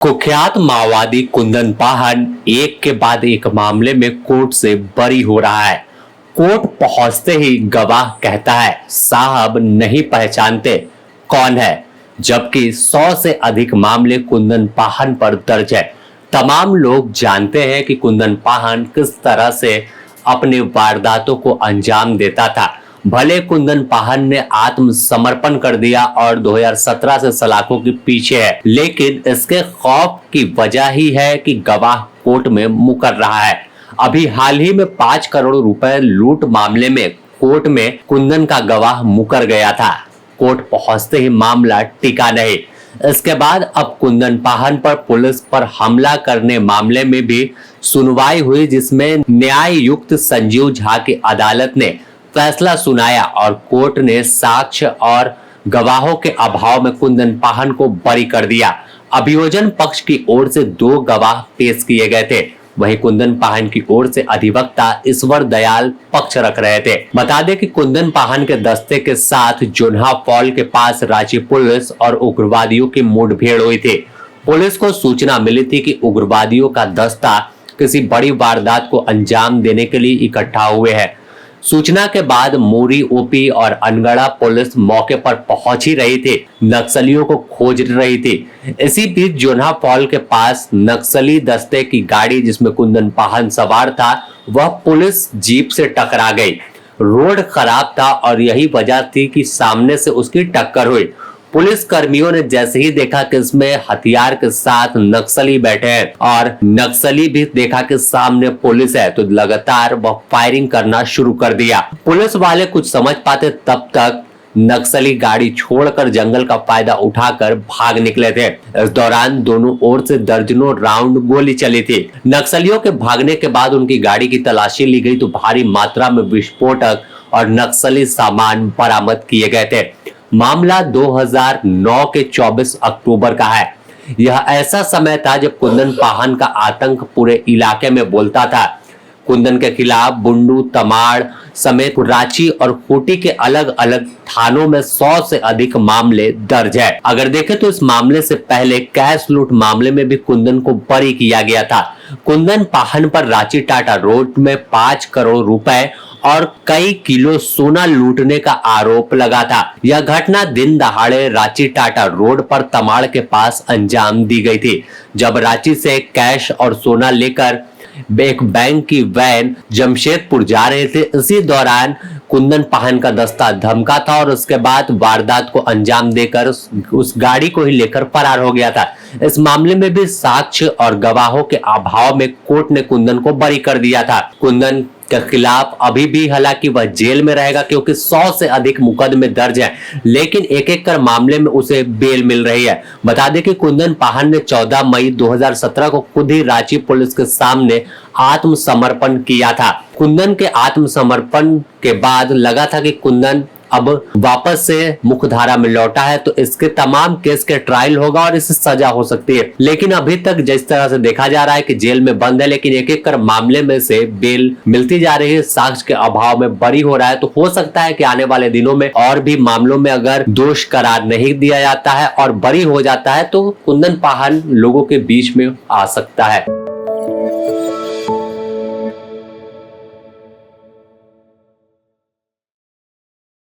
कुख्यात माओवादी कुंदन पाहन एक के बाद एक मामले में कोर्ट से बरी हो रहा है। कोर्ट पहुंचते ही गवाह कहता है साहब नहीं पहचानते कौन है, जबकि 100 से अधिक मामले कुंदन पाहन पर दर्ज है। तमाम लोग जानते हैं कि कुंदन पाहन किस तरह से अपने वारदातों को अंजाम देता था। भले कुंदन पाहन ने आत्मसमर्पण कर दिया और 2017 से सलाखों के पीछे है, लेकिन इसके खौफ की वजह ही है कि गवाह कोर्ट में मुकर रहा है। अभी हाल ही में 5 करोड़ रुपए लूट मामले में कोर्ट में कुंदन का गवाह मुकर गया था। कोर्ट पहुंचते ही मामला टिका नहीं। इसके बाद अब कुंदन पाहन पर पुलिस पर हमला करने मामले में भी सुनवाई हुई, जिसमें न्यायायुक्त संजीव झा की अदालत ने फैसला सुनाया और कोर्ट ने साक्ष्य और गवाहों के अभाव में कुंदन पाहन को बरी कर दिया। अभियोजन पक्ष की ओर से 2 गवाह पेश किए गए थे, वहीं कुंदन पाहन की ओर से अधिवक्ता ईश्वर दयाल पक्ष रख रहे थे। बता दें कि कुंदन पाहन के दस्ते के साथ जोन्हा फॉल के पास रांची पुलिस और उग्रवादियों की मुठभेड़ हुई थी। पुलिस को सूचना मिली थी कि उग्रवादियों का दस्ता किसी बड़ी वारदात को अंजाम देने के लिए इकट्ठा हुए हैं। सूचना के बाद मोरी ओपी और अनगढ़ा पुलिस मौके पर पहुंच ही रही थी, नक्सलियों को खोज रही थी। इसी बीच जोन्हा फॉल के पास नक्सली दस्ते की गाड़ी जिसमें कुंदन पाहन सवार था, वह पुलिस जीप से टकरा गई। रोड खराब था और यही वजह थी कि सामने से उसकी टक्कर हुई। पुलिस कर्मियों ने जैसे ही देखा कि इसमें हथियार के साथ नक्सली बैठे हैं और नक्सली भी देखा कि सामने पुलिस है, तो लगातार वह फायरिंग करना शुरू कर दिया। पुलिस वाले कुछ समझ पाते तब तक नक्सली गाड़ी छोड़कर जंगल का फायदा उठाकर भाग निकले थे। इस दौरान दोनों ओर से दर्जनों राउंड गोली चली थी। नक्सलियों के भागने के बाद उनकी गाड़ी की तलाशी ली गई तो भारी मात्रा में विस्फोटक और नक्सली सामान बरामद किए गए थे। मामला 2009 के 24 अक्टूबर का है। यह ऐसा समय था जब कुंदन पाहन का आतंक पूरे इलाके में बोलता था। कुंदन के खिलाफ बुंडू, तमाड़ समेत रांची और खूंटी के अलग अलग थानों में 100 से अधिक मामले दर्ज है। अगर देखें तो इस मामले से पहले कैश लूट मामले में भी कुंदन को बरी किया गया था। कुंदन पाहन पर रांची टाटा रोड में 5 करोड़ रुपए और कई किलो सोना लूटने का आरोप लगा था। यह घटना दिन दहाड़े रांची टाटा रोड पर तमाड़ के पास अंजाम दी गई थी, जब रांची से कैश और सोना लेकर एक बैंक की वैन जमशेदपुर जा रहे थे। इसी दौरान कुंदन पाहन का दस्ता धमका था और उसके बाद वारदात को अंजाम देकर उस गाड़ी को ही लेकर फरार हो गया था। इस मामले में भी साक्ष्य और गवाहों के अभाव में कोर्ट ने कुंदन को बरी कर दिया था। कुंदन के खिलाफ अभी भी हालांकि वह जेल में रहेगा, क्योंकि 100 से अधिक मुकदमे दर्ज हैं, लेकिन एक एक कर मामले में उसे बेल मिल रही है। बता दें कि कुंदन पाहन ने 14 मई 2017 को खुद ही रांची पुलिस के सामने आत्मसमर्पण किया था। कुंदन के आत्मसमर्पण के बाद लगा था कि कुंदन अब वापस से मुख्यधारा में लौटा है, तो इसके तमाम केस के ट्रायल होगा और इसे सजा हो सकती है। लेकिन अभी तक जिस तरह से देखा जा रहा है कि जेल में बंद है, लेकिन एक एक कर मामले में से बेल मिलती जा रही है, साक्ष्य के अभाव में बरी हो रहा है। तो हो सकता है कि आने वाले दिनों में और भी मामलों में अगर दोष करार नहीं दिया जाता है और बरी हो जाता है, तो कुंदन पाहन लोगों के बीच में आ सकता है।